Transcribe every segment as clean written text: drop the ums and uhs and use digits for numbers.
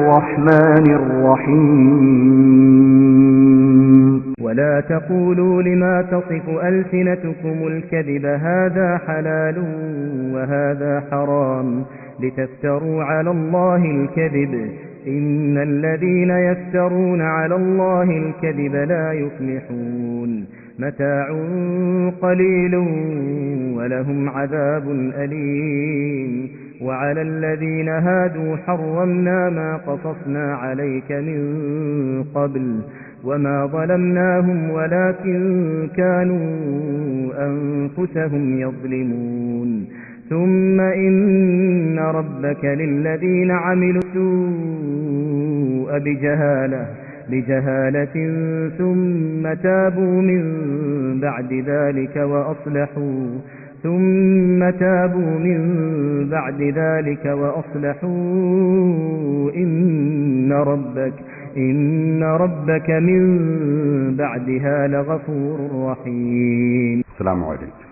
الرحمن الرحيم ولا تقولوا لما تصف ألسنتكم الكذب هذا حلال وهذا حرام لتفتروا على الله الكذب إن الذين يفترون على الله الكذب لا يفلحون متاع قليل ولهم عذاب أليم وعلى الذين هادوا حرمنا ما قصصنا عليك من قبل وما ظلمناهم ولكن كانوا أنفسهم يظلمون ثم إن ربك للذين عملوا السوء بجهالة ثم تابوا من بعد ذلك وأصلحوا إن ربك من بعدها لغفور رحيم. السلام عليكم.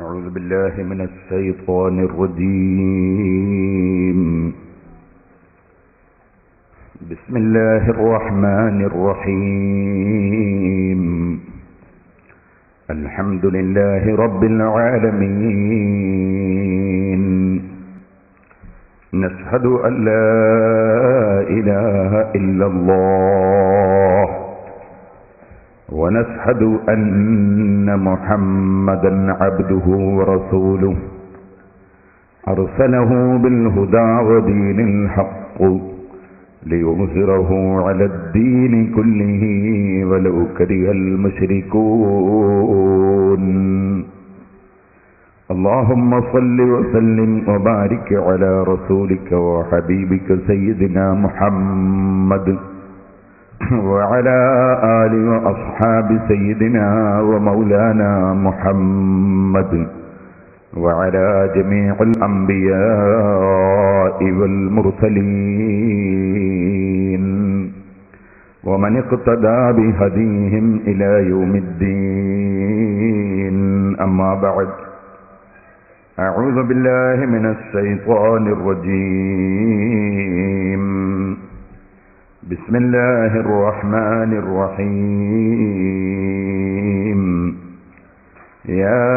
أعوذ بالله من الشيطان الرجيم. بسم الله الرحمن الرحيم. الحمد لله رب العالمين. نشهد أن لا إله إلا الله ونشهد أن محمدا عبده ورسوله أرسله بالهدى ودين الحق ليظهره على الدين كله ولو كره المشركون. اللهم صل وسلم وبارك على رسولك وحبيبك سيدنا محمد وعلى آل وأصحاب سيدنا ومولانا محمد وعلى جميع الأنبياء والمرسلين ومن اقتدى بهديهم إلى يوم الدين. أما بعد، أعوذ بالله من الشيطان الرجيم. بسم الله الرحمن الرحيم. يا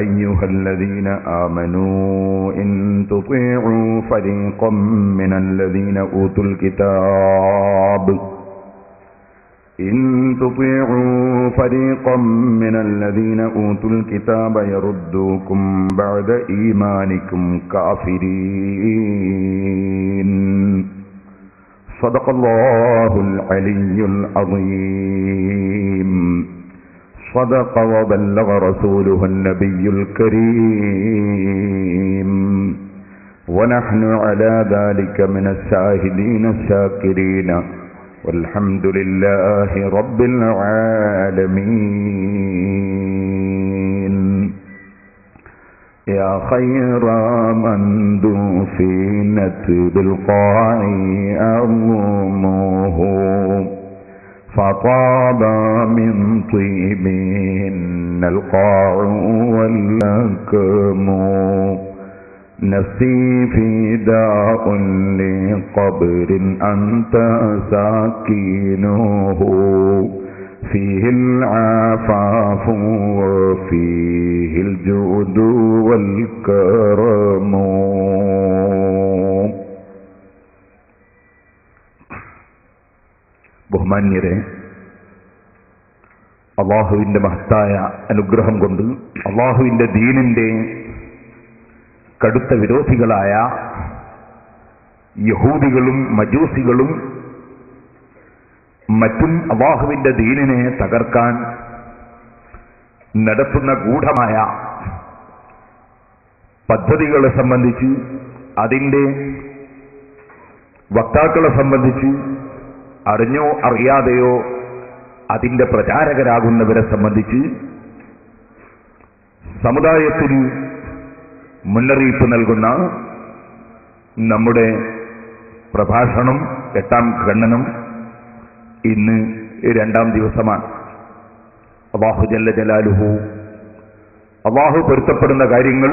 أيها الذين آمنوا إن تطيعوا فريقا من الذين أوتوا الكتاب يردوكم بعد إيمانكم كافرين. صدق الله العلي العظيم. صدق وبلغ رسوله النبي الكريم ونحن على ذلك من الشاهدين الشاكرين والحمد لله رب العالمين. يا خير من دفنت بالقاع أرمه فطاب من طيبهن القاع واللكم. نفسي فداء لقبر أنت ساكنه فيه العفاف وفيه الجود والكرم. ബഹുമാന്യരെ, അള്ളാഹുവിൻ്റെ മഹത്തായ അനുഗ്രഹം കൊണ്ട് അള്ളാഹുവിൻ്റെ ദീനിൻ്റെ കടുത്ത വിരോധികളായ യഹൂദികളും മജൂസികളും മറ്റും അള്ളാഹുവിൻ്റെ ദീനിനെ തകർക്കാൻ നടത്തുന്ന ഗൂഢമായ പദ്ധതികളെ സംബന്ധിച്ച്, അതിൻ്റെ വക്താക്കളെ സംബന്ധിച്ച് അറിഞ്ഞോ അറിയാതെയോ അതിൻ്റെ പ്രചാരകരാകുന്നവരെ സംബന്ധിച്ച് സമുദായത്തിൽ മുന്നറിയിപ്പ് നൽകുന്ന നമ്മുടെ പ്രഭാഷണം 8ാം ഖണ്ഡനം ഇന്ന് 2ാം ദിവസമാണ്. അല്ലാഹു ജല്ല ജലാലുഹു, അല്ലാഹു പൊരുത്തപ്പെടുന്ന കാര്യങ്ങൾ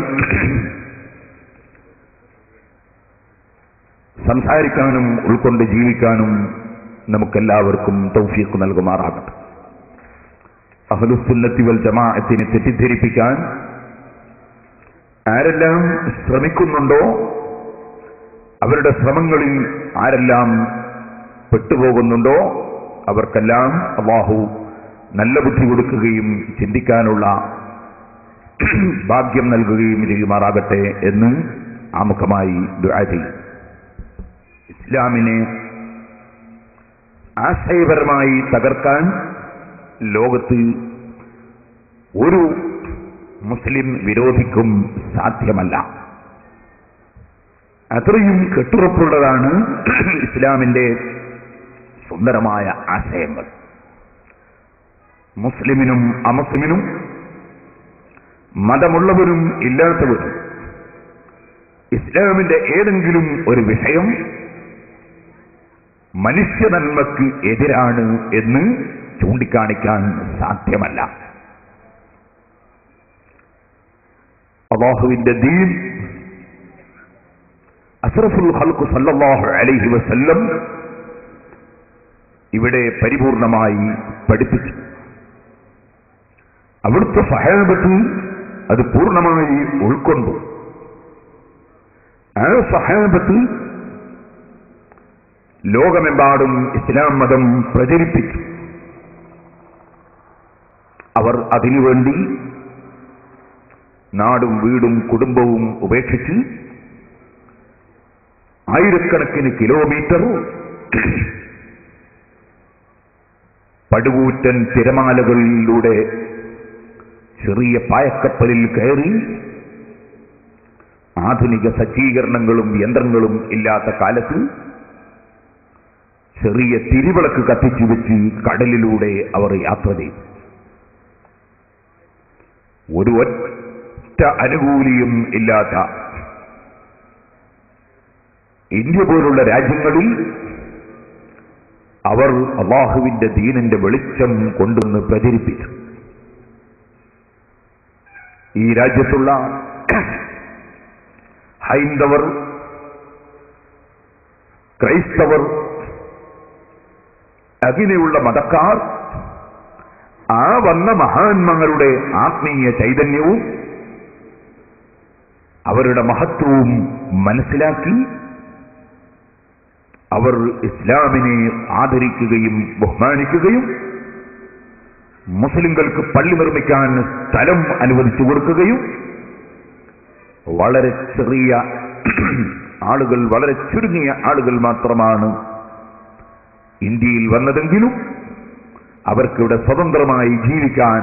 സംസാരിക്കാനും ഉൾക്കൊണ്ട് ജീവിക്കാനും നമുക്കെല്ലാവർക്കും തൗഫീഖ് നൽകുമാറാകട്ടെ. അഹ്ലുസുന്നത്തി വൽ ജമാഅത്തിനെ തെറ്റിദ്ധരിപ്പിക്കാൻ ആരെല്ലാം ശ്രമിക്കുന്നുണ്ടോ, അവരുടെ ശ്രമങ്ങളിൽ ആരെല്ലാം പെട്ടുപോകുന്നുണ്ടോ, അവർക്കെല്ലാം അല്ലാഹു നല്ല ബുദ്ധി കൊടുക്കുകയും ചിന്തിക്കാനുള്ള ഭാഗ്യം നൽകുകയും ചെയ്യുമാറാകട്ടെ എന്ന് ആമുഖമായി ദുആ ചെയ്യും. ഇസ്ലാമിനെ ആശയപരമായി തകർക്കാൻ ലോകത്ത് ഒരു മുസ്ലിം വിരോധിക്കും സാധ്യമല്ല. അത്രയും കെട്ടുറപ്പുള്ളതാണ് ഇസ്ലാമിന്റെ സുന്ദരമായ ആശയങ്ങൾ. മുസ്ലിമിനും അമുസ്ലിമിനും, മതമുള്ളവരും ഇല്ലാത്തവരും ഇസ്ലാമിന്റെ ഏതെങ്കിലും ഒരു വിഷയം മനുഷ്യനന്മക്ക് എതിരാണ് എന്ന് ചൂണ്ടിക്കാണിക്കാൻ സാധ്യമല്ല. അല്ലാഹുവിന്റെ ദീൻ അഷ്റഫുൽ ഖൽഖ് സല്ലല്ലാഹു അലൈഹി വസല്ലം ഇവിടെ പരിപൂർണമായി പഠിപ്പിച്ചു. അവിടുത്തെ സഹാബത്ത് അത് പൂർണ്ണമായി ഉൾക്കൊണ്ടു. ആ സഹാബത്ത് ലോകമെമ്പാടും ഇസ്ലാം മതം പ്രചരിപ്പിച്ചു. അവർ അതിനുവേണ്ടി നാടും വീടും കുടുംബവും ഉപേക്ഷിച്ച് ആയിരക്കണക്കിന് കിലോമീറ്റർ പടുകൂറ്റൻ തിരമാലകളിലൂടെ ചെറിയ പായക്കപ്പലിൽ കയറി, ആധുനിക സജ്ജീകരണങ്ങളും യന്ത്രങ്ങളും ഇല്ലാത്ത കാലത്ത് ചെറിയ തിരിവിളക്ക് കത്തിച്ചു വെച്ച് കടലിലൂടെ അവർ യാത്ര ചെയ്തു. ഒരു ഒറ്റ അനുകൂലിയും ഇല്ലാത്ത ഇന്ത്യ പോലുള്ള രാജ്യങ്ങളിൽ അവർ അല്ലാഹുവിന്റെ ദീനിന്റെ വെളിച്ചം കൊണ്ടുവന്ന് പ്രചരിപ്പിച്ചു. ഈ രാജ്യത്തുള്ള ഹൈന്ദവർ, ക്രൈസ്തവർ, അങ്ങനെയുള്ള മതക്കാർ ആ വന്ന മഹാന്മാരുടെ ആത്മീയ ചൈതന്യവും അവരുടെ മഹത്വവും മനസ്സിലാക്കി അവർ ഇസ്ലാമിനെ ആദരിക്കുകയും ബഹുമാനിക്കുകയും മുസ്ലിങ്ങൾക്ക് പള്ളി നിർമ്മിക്കാൻ സ്ഥലം അനുവദിച്ചു കൊടുക്കുകയും വളരെ ചെറിയ ആളുകൾ, വളരെ ചുരുങ്ങിയ ആളുകൾ മാത്രമാണ് ഇന്ത്യയിൽ വന്നതെങ്കിലും അവർക്കിവിടെ സ്വതന്ത്രമായി ജീവിക്കാൻ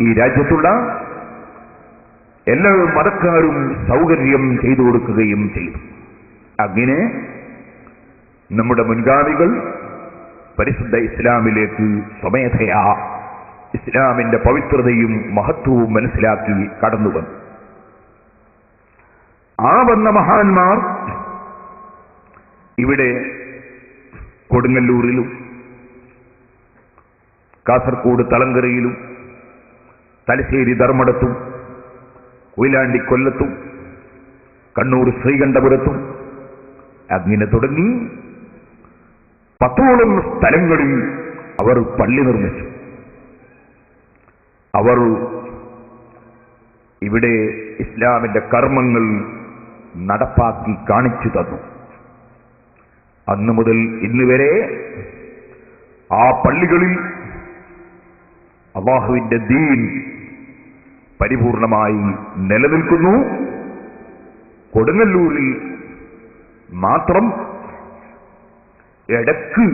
ഈ രാജ്യത്തുള്ള എല്ലാ മതക്കാരും സൗകര്യം ചെയ്തു കൊടുക്കുകയും ചെയ്തു. അങ്ങനെ നമ്മുടെ മുൻഗാമികൾ പരിശുദ്ധ ഇസ്ലാമിലേക്ക് സ്വമേധയാ ഇസ്ലാമിന്റെ പവിത്രതയും മഹത്വവും മനസ്സിലാക്കി കടന്നുവന്നു. ആ വന്ന മഹാന്മാർ ഇവിടെ കൊടുങ്ങല്ലൂരിലും കാസർഗോഡ് തളങ്കരയിലും തലശ്ശേരി ധർമ്മടത്തും കൊയിലാണ്ടി കൊല്ലത്തും കണ്ണൂർ ശ്രീകണ്ഠപുരത്തും അങ്ങനെ തുടങ്ങി 10ഓളം സ്ഥലങ്ങളിൽ അവർ പള്ളി നിർമ്മിച്ചു. അവർ ഇവിടെ ഇസ്ലാമിന്റെ കർമ്മങ്ങൾ നടപ്പാക്കി കാണിച്ചു തന്നു. അന്നു മുതൽ ഇന്ന് വരെ ആ പള്ളികളിൽ അല്ലാഹുവിന്റെ ദീൻ പരിപൂർണമായി നിലനിൽക്കുന്നു. കൊടുങ്ങല്ലൂരിൽ മാത്രം ഇടയ്ക്ക്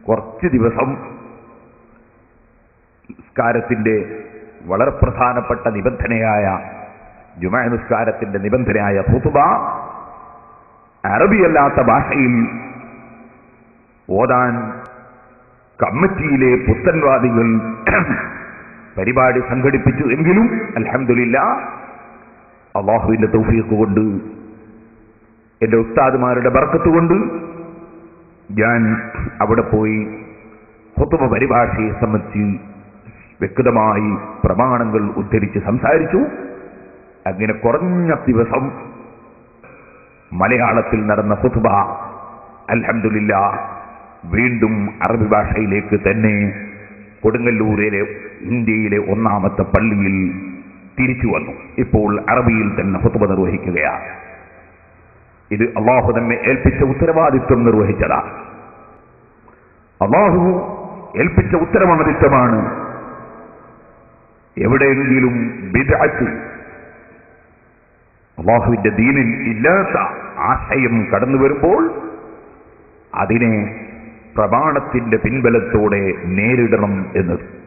കുറച്ച് ദിവസം നിസ്കാരത്തിന്റെ വളരെ പ്രധാനപ്പെട്ട നിബന്ധനയായ ജുമുഅ നിസ്കാരത്തിന്റെ നിബന്ധനയായ ഖുതുബ അറബിയല്ലാത്ത ഭാഷയിൽ ഓതാൻ കമ്മിറ്റിയിലെ പുത്തൻവാദികൾ പരിപാടി സംഘടിപ്പിച്ചു. എങ്കിലും അൽഹംദുലില്ലാഹ് അല്ലാഹുവിന്റെ തൗഫീഖ് കൊണ്ട്, എന്റെ ഉസ്താദുമാരുടെ ബർക്കത്ത് കൊണ്ട് ഞാൻ അവിടെ പോയി ഖുതുബ പരിഭാഷയെ സംബന്ധിച്ച് വ്യക്തമായി പ്രമാണങ്ങൾ ഉദ്ധരിച്ച് സംസാരിച്ചു. അങ്ങനെ കുറഞ്ഞ ദിവസം മലയാളത്തിൽ നടന്ന ഖുത്ബ അൽഹംദുലില്ലാഹ് വീണ്ടും അറബി ഭാഷയിലേക്ക് തന്നെ കൊടുങ്ങല്ലൂരിലെ ഇന്ത്യയിലെ ഒന്നാമത്തെ പള്ളിയിൽ തിരിച്ചു വന്നു. ഇപ്പോൾ അറബിയിൽ തന്നെ ഖുത്ബ നിർവഹിക്കുകയാണ്. ഇത് അള്ളാഹു നമ്മെ ഏൽപ്പിച്ച ഉത്തരവാദിത്വം നിർവഹിച്ചതാണ്. അള്ളാഹു ഏൽപ്പിച്ച ഉത്തരവാദിത്വമാണ്. എവിടെയെങ്കിലും ബിദ്അത്ത്, അള്ളാഹുവിന്റെ ദീനിൽ ഇല്ലാത്ത ആശയം കടന്നു വരുമ്പോൾ അതിനെ പ്രമാണത്തിന്റെ പിൻബലത്തോടെ നേരിടണം എന്നത്.